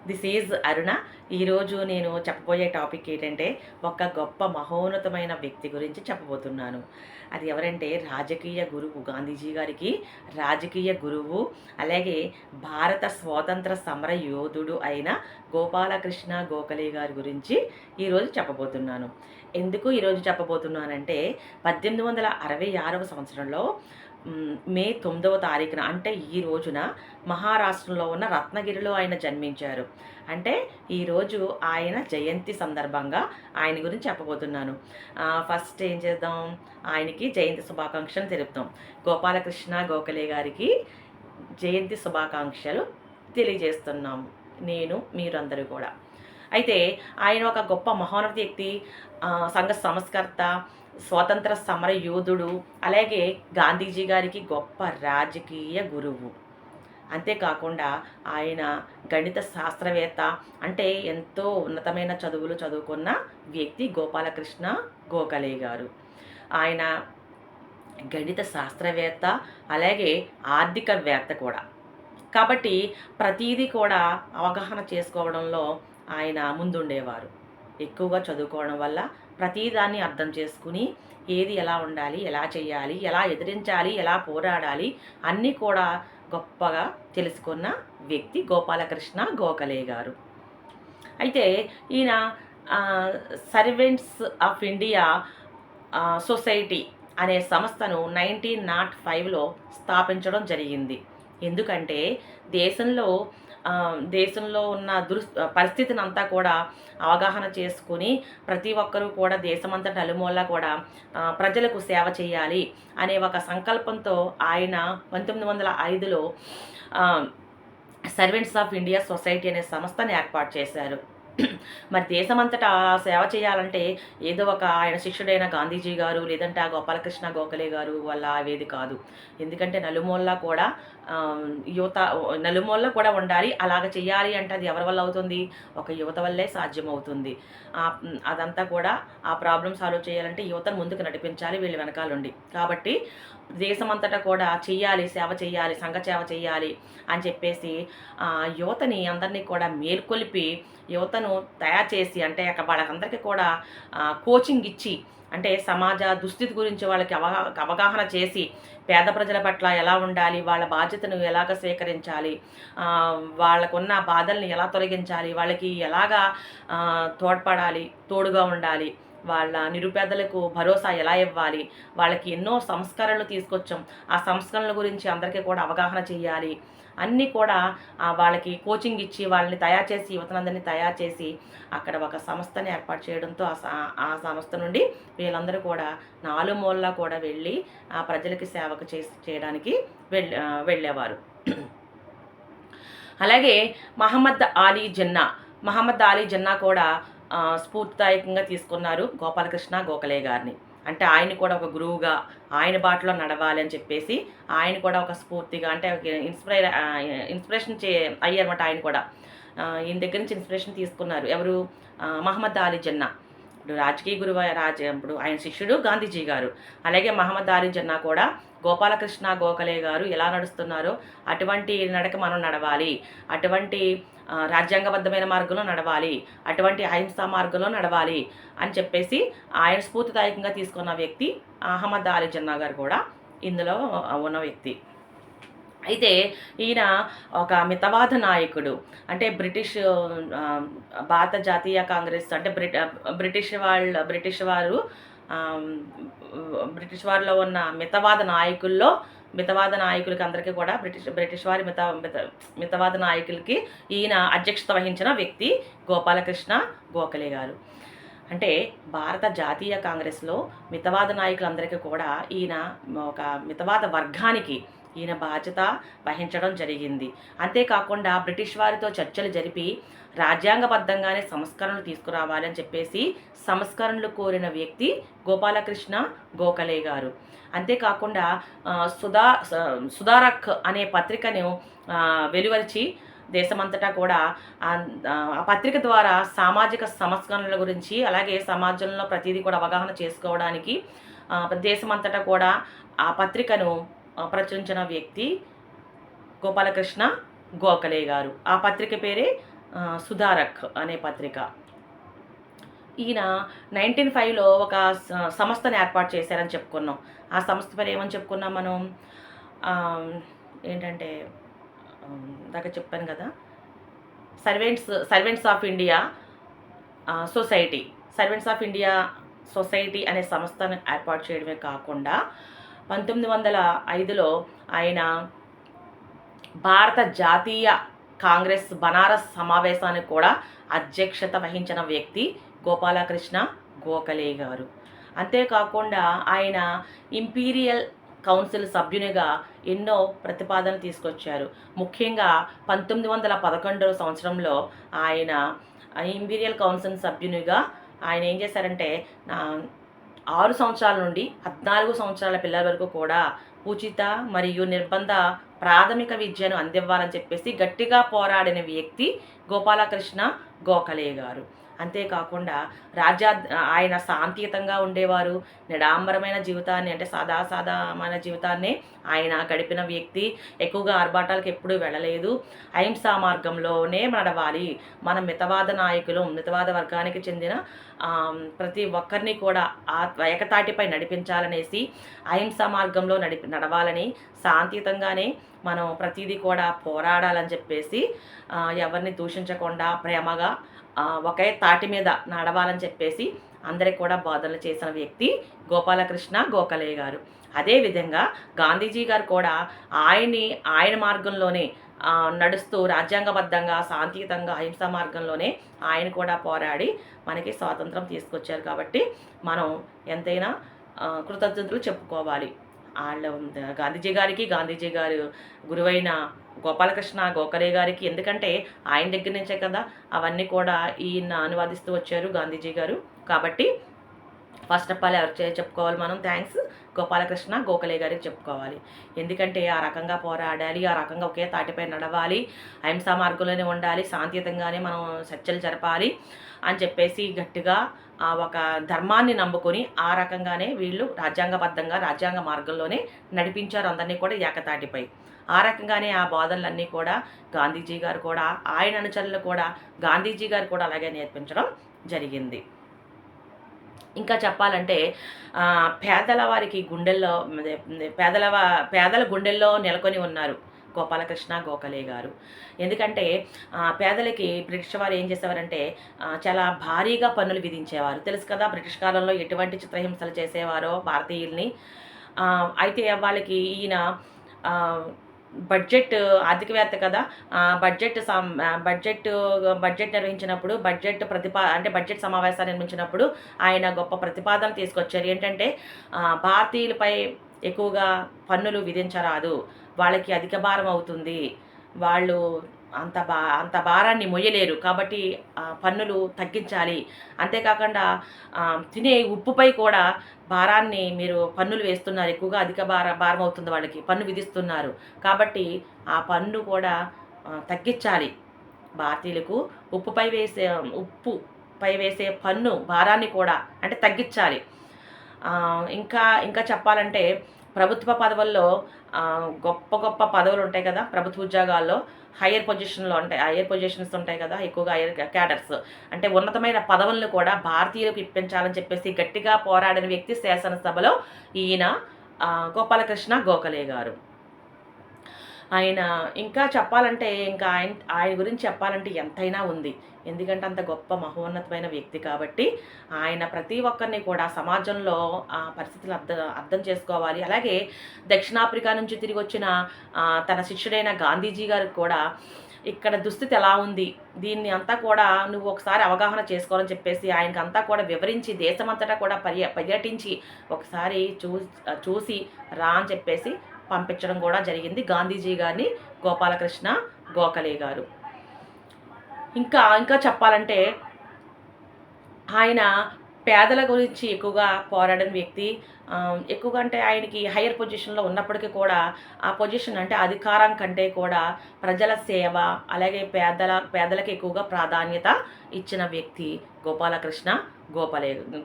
This is అరుణ. ఈరోజు నేను చెప్పబోయే టాపిక్ ఏంటంటే ఒక గొప్ప మహోన్నతమైన వ్యక్తి గురించి చెప్పబోతున్నాను. అది ఎవరంటే రాజకీయ గురువు, గాంధీజీ గారికి రాజకీయ గురువు, అలాగే భారత స్వాతంత్ర సమర యోధుడు అయిన గోపాలకృష్ణ గోఖలే గారి గురించి ఈరోజు చెప్పబోతున్నాను. ఎందుకు ఈరోజు చెప్పబోతున్నానంటే 1866వ సంవత్సరంలో మే 9వ తారీఖున అంటే ఈ రోజున మహారాష్ట్రలో ఉన్న రత్నగిరిలో ఆయన జన్మించారు. అంటే ఈరోజు ఆయన జయంతి సందర్భంగా ఆయన గురించి చెప్పబోతున్నాను. ఫస్ట్ ఏం చేద్దాం, ఆయనకి జయంతి శుభాకాంక్షలు తెలుపుతాం. గోపాలకృష్ణ గోఖలే గారికి జయంతి శుభాకాంక్షలు తెలియజేస్తున్నాము, నేను మీరందరూ కూడా. అయితే ఆయన ఒక గొప్ప మహోన్నత వ్యక్తి, సంఘ సంస్కర్త, స్వాతంత్ర సమర యోధుడు, అలాగే గాంధీజీ గారికి గొప్ప రాజకీయ గురువు. అంతేకాకుండా ఆయన గణిత శాస్త్రవేత్త, అంటే ఎంతో ఉన్నతమైన చదువులు చదువుకున్న వ్యక్తి గోపాలకృష్ణ గోఖలే గారు. ఆయన గణిత శాస్త్రవేత్త, అలాగే ఆర్థికవేత్త కూడా. కాబట్టి ప్రతీదీ కూడా అవగాహన చేసుకోవడంలో ఆయన ముందుండేవారు. ఎక్కువగా చదువుకోవడం వల్ల ప్రతిదాన్ని అర్థం చేసుకుని ఏది ఎలా ఉండాలి, ఎలా చేయాలి, ఎలా ఎదిరించాలి, ఎలా పోరాడాలి అన్నీ కూడా గొప్పగా తెలుసుకున్న వ్యక్తి గోపాలకృష్ణ గోఖలే గారు. అయితే ఈయన సర్వెంట్స్ ఆఫ్ ఇండియా సొసైటీ అనే సంస్థను 1905లో స్థాపించడం జరిగింది. ఎందుకంటే దేశంలో దేశంలో ఉన్న పరిస్థితిని అంతా కూడా అవగాహన చేసుకుని ప్రతి ఒక్కరూ కూడా దేశమంతట నలుమూలలా కూడా ప్రజలకు సేవ చేయాలి అనే ఒక సంకల్పంతో ఆయన 1905లో సర్వెంట్స్ ఆఫ్ ఇండియా సొసైటీ అనే సంస్థను ఏర్పాటు చేశారు. మరి దేశమంతటా సేవ చేయాలంటే ఏదో ఒక ఆయన శిష్యుడైన గాంధీజీ గారు, లేదంటే ఆ గోపాలకృష్ణ గోఖలే గారు వల్ల అవేది కాదు. ఎందుకంటే నలుమూలలా కూడా యువత నలుమూలలా కూడా ఉండాలి. అలాగ చేయాలి అంటే అది ఎవరి వల్ల అవుతుంది? ఒక యువత వల్లే సాధ్యమవుతుంది. అదంతా కూడా ఆ ప్రాబ్లమ్ సాల్వ్ చేయాలంటే యువతను ముందుకు నడిపించాలి వీళ్ళు వెనకాలండి. కాబట్టి దేశమంతటా కూడా చెయ్యాలి, సేవ చేయాలి, సంఘ సేవ చేయాలి అని చెప్పేసి యువతని అందరినీ కూడా మేల్కొలిపి యువతను తయారు చేసి, అంటే వాళ్ళకందరికీ కూడా కోచింగ్ ఇచ్చి, అంటే సమాజ దుస్థితి గురించి వాళ్ళకి అవగాహన చేసి పేద ప్రజల పట్ల ఎలా ఉండాలి, వాళ్ళ బాధ్యతను ఎలాగ స్వీకరించాలి, వాళ్ళకున్న బాధల్ని ఎలా తొలగించాలి, వాళ్ళకి ఎలాగా తోడ్పడాలి, తోడుగా ఉండాలి, వాళ్ళ నిరుపేదలకు భరోసా ఎలా ఇవ్వాలి, వాళ్ళకి ఎన్నో సంస్కరణలు తీసుకొచ్చాం, ఆ సంస్కరణల గురించి అందరికీ కూడా అవగాహన చేయాలి, అన్నీ కూడా వాళ్ళకి కోచింగ్ ఇచ్చి వాళ్ళని తయారు చేసి, యువతనందరినీ తయారు చేసి అక్కడ ఒక సంస్థని ఏర్పాటు చేయడంతో ఆ సంస్థ నుండి వీళ్ళందరూ కూడా నాలుమూలలా కూడా వెళ్ళి ఆ ప్రజలకి సేవకు చేయడానికి వెళ్ళేవారు. అలాగే మహమ్మద్ అలీ జిన్నా కూడా స్ఫూర్తిదాయకంగా తీసుకున్నారు గోపాలకృష్ణ గోఖలే గారిని. అంటే ఆయన కూడా ఒక గురువుగా ఆయన బాటలో నడవాలి అని చెప్పేసి ఆయన కూడా ఒక స్ఫూర్తిగా, అంటే ఇన్స్పిరేషన్ అయ్యారన్నమాట. ఆయన కూడా ఈయన దగ్గర నుంచి ఇన్స్పిరేషన్ తీసుకున్నారు. ఎవరు? మహమ్మద్ అలీ జిన్నా. ఇప్పుడు రాజకీయ గురువు ఇప్పుడు ఆయన శిష్యుడు గాంధీజీ గారు. అలాగే మహమ్మద్ అలీ జిన్నా కూడా గోపాలకృష్ణ గోఖలే గారు ఎలా నడుస్తున్నారో అటువంటి నడక మనం నడవాలి, అటువంటి రాజ్యాంగబద్ధమైన మార్గంలో నడవాలి, అటువంటి అహింసా మార్గంలో నడవాలి అని చెప్పేసి ఆయన స్ఫూర్తిదాయకంగా తీసుకున్న వ్యక్తి మహమ్మద్ అలీ జిన్నా గారు కూడా ఇందులో ఉన్న వ్యక్తి. అయితే ఈయన ఒక మితవాద నాయకుడు. అంటే భారత జాతీయ కాంగ్రెస్, అంటే బ్రిటిష్ వారిలో ఉన్న మితవాద నాయకులకి అందరికీ కూడా బ్రిటిష్ వారి మితవాద నాయకులకి ఈయన అధ్యక్షత వహించిన వ్యక్తి గోపాలకృష్ణ గోఖలే గారు. అంటే భారత జాతీయ కాంగ్రెస్లో మితవాద నాయకులందరికీ కూడా ఈయన ఒక మితవాద వర్గానికి ఈయన బాధ్యత వహించడం జరిగింది. అంతేకాకుండా బ్రిటిష్ వారితో చర్చలు జరిపి రాజ్యాంగబద్ధంగానే సంస్కరణలు తీసుకురావాలని చెప్పేసి సంస్కరణలు కోరిన వ్యక్తి గోపాలకృష్ణ గోఖలే గారు. అంతేకాకుండా సుధారక్ అనే పత్రికను వెలువరిచి దేశమంతటా కూడా ఆ పత్రిక ద్వారా సామాజిక సంస్కరణల గురించి, అలాగే సమాజంలో ప్రతిదీ కూడా అవగాహన చేసుకోవడానికి దేశమంతటా కూడా ఆ పత్రికను ప్రచురించిన వ్యక్తి గోపాలకృష్ణ గోఖలే గారు. ఆ పత్రిక పేరే సుధారక్ అనే పత్రిక. ఈయన 1905లో ఒక సంస్థని ఏర్పాటు చేశారని చెప్పుకున్నాం. ఆ సంస్థ పేరు ఏమని చెప్పుకున్నాం మనం? ఆహ్, ఏంటంటే ఇందాక చెప్పాను కదా! Servants of India society. Servants of India society అనే సంస్థను ఏర్పాటు చేయడమే కాకుండా 1905లో ఆయన భారత జాతీయ కాంగ్రెస్ బనారస్ సమావేశానికి కూడా అధ్యక్షత వహించిన వ్యక్తి గోపాలకృష్ణ గోఖలే గారు. అంతేకాకుండా ఆయన ఇంపీరియల్ కౌన్సిల్ సభ్యునిగా ఎన్నో ప్రతిపాదనలు తీసుకొచ్చారు. ముఖ్యంగా 1911 సంవత్సరంలో ఆయన ఇంపీరియల్ కౌన్సిల్ సభ్యునిగా ఆయన ఏం చేశారంటే 6 సంవత్సరాల నుండి 14 సంవత్సరాల పిల్లల వరకు కూడా ఉచిత మరియు నిర్బంధ ప్రాథమిక విద్యను అందివ్వాలని చెప్పేసి గట్టిగా పోరాడిన వ్యక్తి గోపాలకృష్ణ గోఖలే గారు. అంతేకాకుండా ఆయన శాంతియుతంగా ఉండేవారు. నిడాంబరమైన జీవితాన్ని, అంటే సాదామైన జీవితాన్ని ఆయన గడిపిన వ్యక్తి. ఎక్కువగా ఆర్భాటాలకు ఎప్పుడూ వెళ్ళలేదు. అహింసా మార్గంలోనే నడవాలి. మన మితవాద నాయకులు, మితవాద వర్గానికి చెందిన ప్రతి ఒక్కరిని కూడా ఆ ఏకతాటిపై నడిపించాలనేసి, అహింసా మార్గంలో నడవాలని, శాంతియుతంగానే మనం ప్రతిదీ కూడా పోరాడాలని చెప్పేసి, ఎవరిని దూషించకుండా ప్రేమగా ఒకే తాటి మీద నడవాలని చెప్పేసి అందరికి కూడా బోధనలు చేసిన వ్యక్తి గోపాలకృష్ణ గోఖలే గారు. అదేవిధంగా గాంధీజీ గారు కూడా ఆయన మార్గంలోనే నడుస్తూ రాజ్యాంగబద్ధంగా, శాంతియుతంగా, అహింసా మార్గంలోనే ఆయన కూడా పోరాడి మనకి స్వాతంత్రం తీసుకొచ్చారు. కాబట్టి మనం ఎంతైనా కృతజ్ఞతలు చెప్పుకోవాలి. గాంధీజీ గారు గురువైన గోపాలకృష్ణ గోఖలే గారికి. ఎందుకంటే ఆయన దగ్గర నుంచే కదా అవన్నీ కూడా ఈయన అనువాదిస్తూ వచ్చారు గాంధీజీ గారు. కాబట్టి ఫస్ట్ ఆఫ్ ఆల్ ఎవరు చెప్పుకోవాలి మనం? థ్యాంక్స్ గోపాలకృష్ణ గోఖలే గారికి చెప్పుకోవాలి. ఎందుకంటే ఆ రకంగా పోరాడాలి, ఆ రకంగా ఒకే తాటిపై నడవాలి, అహింసా మార్గంలోనే ఉండాలి, శాంతియుతంగానే మనం చర్చలు జరపాలి అని చెప్పేసి గట్టిగా ఒక ధర్మాన్ని నమ్ముకొని ఆ రకంగానే వీళ్ళు రాజ్యాంగబద్ధంగా రాజ్యాంగ మార్గంలోనే నడిపించారు అందరినీ కూడా ఏకతాటిపై. ఆ రకంగానే ఆ బోధనలన్నీ కూడా గాంధీజీ గారు కూడా, ఆయన అనుచరులు కూడా, గాంధీజీ గారు కూడా అలాగే నేర్పించడం జరిగింది. ఇంకా చెప్పాలంటే పేదల వారికి గుండెల్లో, పేదల గుండెల్లో నెలకొని ఉన్నారు గోపాలకృష్ణ గోఖలే గారు. ఎందుకంటే పేదలకి బ్రిటిష్ వారు ఏం చేసేవారంటే చాలా భారీగా పన్నులు విధించేవారు. తెలుసు కదా బ్రిటిష్ కాలంలో ఎటువంటి చిత్రహింసలు చేసేవారో భారతీయుల్ని. అయితే వాళ్ళకి ఈయన బడ్జెట్ ఆర్థికవేత్త కదా, బడ్జెట్ నిర్వహించినప్పుడు, బడ్జెట్ సమావేశాలు నిర్మించినప్పుడు ఆయన గొప్ప ప్రతిపాదన తీసుకొచ్చారు. ఏంటంటే భారతీయులపై ఎక్కువగా పన్నులు విధించరాదు, వాళ్ళకి అధిక భారం అవుతుంది, వాళ్ళు అంత భారాన్ని మొయ్యలేరు, కాబట్టి పన్నులు తగ్గించాలి. అంతేకాకుండా తినే ఉప్పుపై కూడా భారాన్ని మీరు పన్నులు వేస్తున్నారు, ఎక్కువగా అధిక భారం అవుతుంది, వాళ్ళకి పన్ను విధిస్తున్నారు, కాబట్టి ఆ పన్ను కూడా తగ్గించాలి. భారతీయులకు ఉప్పుపై వేసే పన్ను భారాన్ని కూడా అంటే తగ్గించాలి. ఇంకా చెప్పాలంటే ప్రభుత్వ పదవుల్లో గొప్ప గొప్ప పదవులు ఉంటాయి కదా, ప్రభుత్వ ఉద్యోగాల్లో హయ్యర్ పొజిషన్స్ ఉంటాయి కదా, ఎక్కువగా హయ్యర్ క్యాడర్స్ అంటే ఉన్నతమైన పదవులను కూడా భారతీయులకు ఇప్పించాలని చెప్పేసి గట్టిగా పోరాడిన వ్యక్తి శాసనసభలో ఈయన గోపాలకృష్ణ గోఖలే గారు. ఆయన ఇంకా చెప్పాలంటే ఆయన గురించి చెప్పాలంటే ఎంతైనా ఉంది. ఎందుకంటే అంత గొప్ప మహోన్నతమైన వ్యక్తి కాబట్టి ఆయన ప్రతి ఒక్కరిని కూడా సమాజంలో ఆ పరిస్థితులు అర్థం చేసుకోవాలి. అలాగే దక్షిణాఫ్రికా నుంచి తిరిగి వచ్చిన తన శిష్యుడైన గాంధీజీ గారికి కూడా ఇక్కడ దుస్థితి ఎలా ఉంది, దీన్ని అంతా కూడా నువ్వు ఒకసారి అవగాహన చేసుకోవాలని చెప్పేసి ఆయనకు అంతా కూడా వివరించి దేశమంతటా కూడా పర్యటించి ఒకసారి చూసి రా అని చెప్పేసి పంపించడం కూడా జరిగింది గాంధీజీ గారిని గోపాలకృష్ణ గోఖలే గారు. ఇంకా చెప్పాలంటే ఆయన పేదల గురించి ఎక్కువగా పోరాడిన వ్యక్తి. ఎక్కువగా అంటే ఆయనకి హయ్యర్ పొజిషన్లో ఉన్నప్పటికీ కూడా ఆ పొజిషన్ అంటే అధికారం కంటే కూడా ప్రజల సేవ, అలాగే పేదలకు ఎక్కువగా ప్రాధాన్యత ఇచ్చిన వ్యక్తి గోపాలకృష్ణ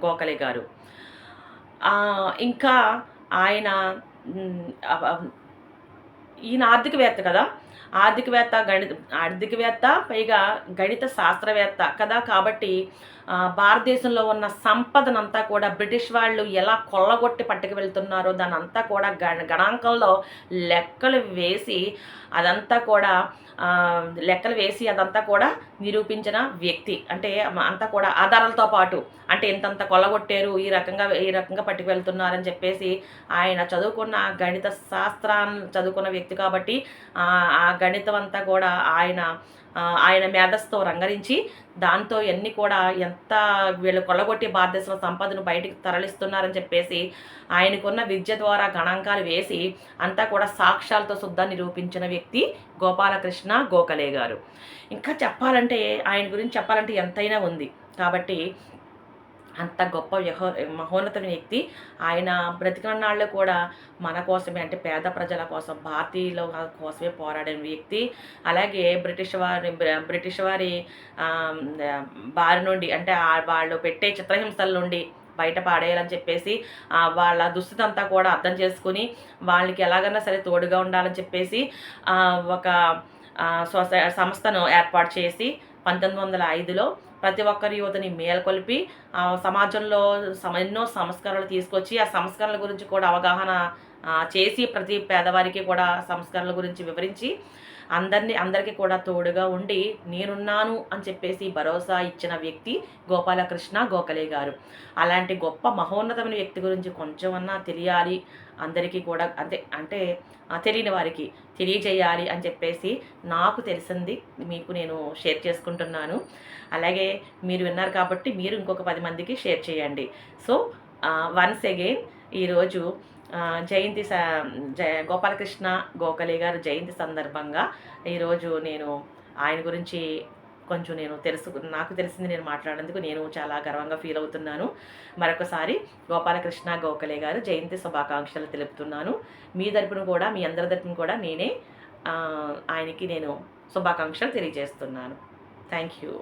గోఖలే గారు. ఇంకా ఈయన ఆర్థికవేత్త కదా, ఆర్థికవేత్త పైగా గణిత శాస్త్రవేత్త కదా. కాబట్టి భారతదేశంలో ఉన్న సంపదనంతా కూడా బ్రిటిష్ వాళ్ళు ఎలా కొల్లగొట్టి పట్టుకు వెళ్తున్నారో దానంతా కూడా గణాంకంలో లెక్కలు వేసి అదంతా కూడా అదంతా కూడా నిరూపించిన వ్యక్తి. అంటే అంతా కూడా ఆధారాలతో పాటు అంటే ఇంతంత కొల్లగొట్టారు, ఈ రకంగా పట్టుకు వెళ్తున్నారని చెప్పేసి ఆయన చదువుకున్న గణిత శాస్త్రాన్ని చదువుకున్న వ్యక్తి కాబట్టి ఆ గణితం అంతా కూడా ఆయన మేధస్సుతో రంగరించి దాంతో ఎన్ని కూడా ఎంత వీళ్ళు కొల్లగొట్టి భారతదేశంలో సంపదను బయటికి తరలిస్తున్నారని చెప్పేసి ఆయనకున్న విద్య ద్వారా గణాంకాలు వేసి అంతా కూడా సాక్ష్యాలతో శుద్ధ నిరూపించిన వ్యక్తి గోపాలకృష్ణ గోఖలే గారు. ఇంకా చెప్పాలంటే ఆయన గురించి చెప్పాలంటే ఎంతైనా ఉంది. కాబట్టి అంత గొప్ప మహోన్నతమైన వ్యక్తి. ఆయన బ్రతికన్నాళ్ళు కూడా మన కోసమే, అంటే పేద ప్రజల కోసం, భారతీయుల కోసమే పోరాడిన వ్యక్తి. అలాగే బ్రిటిష్ వారి బారి నుండి, అంటే వాళ్ళు పెట్టే చిత్రహింసల నుండి బయట పాడేయాలని చెప్పేసి వాళ్ళ దుస్థితి అంతా కూడా అర్థం చేసుకుని వాళ్ళకి ఎలాగైనా సరే తోడుగా ఉండాలని చెప్పేసి ఒక సంస్థను ఏర్పాటు చేసి 1905లో ప్రతి ఒక్కరి యువతని మేల్కొల్పి సమాజంలో ఎన్నో సంస్కరణలు తీసుకొచ్చి ఆ సంస్కరణల గురించి కూడా అవగాహన చేసి ప్రతి పేదవారికి కూడా సంస్కరణల గురించి వివరించి అందరికీ కూడా తోడుగా ఉండి నేనున్నాను అని చెప్పేసి భరోసా ఇచ్చిన వ్యక్తి గోపాలకృష్ణ గోఖలే గారు. అలాంటి గొప్ప మహోన్నతమైన వ్యక్తి గురించి కొంచెమన్నా తెలియాలి అందరికీ కూడా, అంటే తెలియని వారికి తెలియజేయాలి అని చెప్పేసి నాకు తెలిసింది మీకు నేను షేర్ చేసుకుంటున్నాను. అలాగే మీరు విన్నారు కాబట్టి మీరు ఇంకొక 10 మందికి షేర్ చేయండి. సో వన్స్ అగైన్ ఈరోజు జయంతి గోపాలకృష్ణ గోఖలే గారు జయంతి సందర్భంగా ఈరోజు నేను ఆయన గురించి కొంచెం నాకు తెలిసింది నేను మాట్లాడేందుకు నేను చాలా గర్వంగా ఫీల్ అవుతున్నాను. మరొకసారి గోపాలకృష్ణ గోఖలే గారు జయంతి శుభాకాంక్షలు తెలుపుతున్నాను. మీ తరపున కూడా, మీ అందరి తరపున కూడా నేనే ఆయనకి నేను శుభాకాంక్షలు తెలియజేస్తున్నాను. Thank you.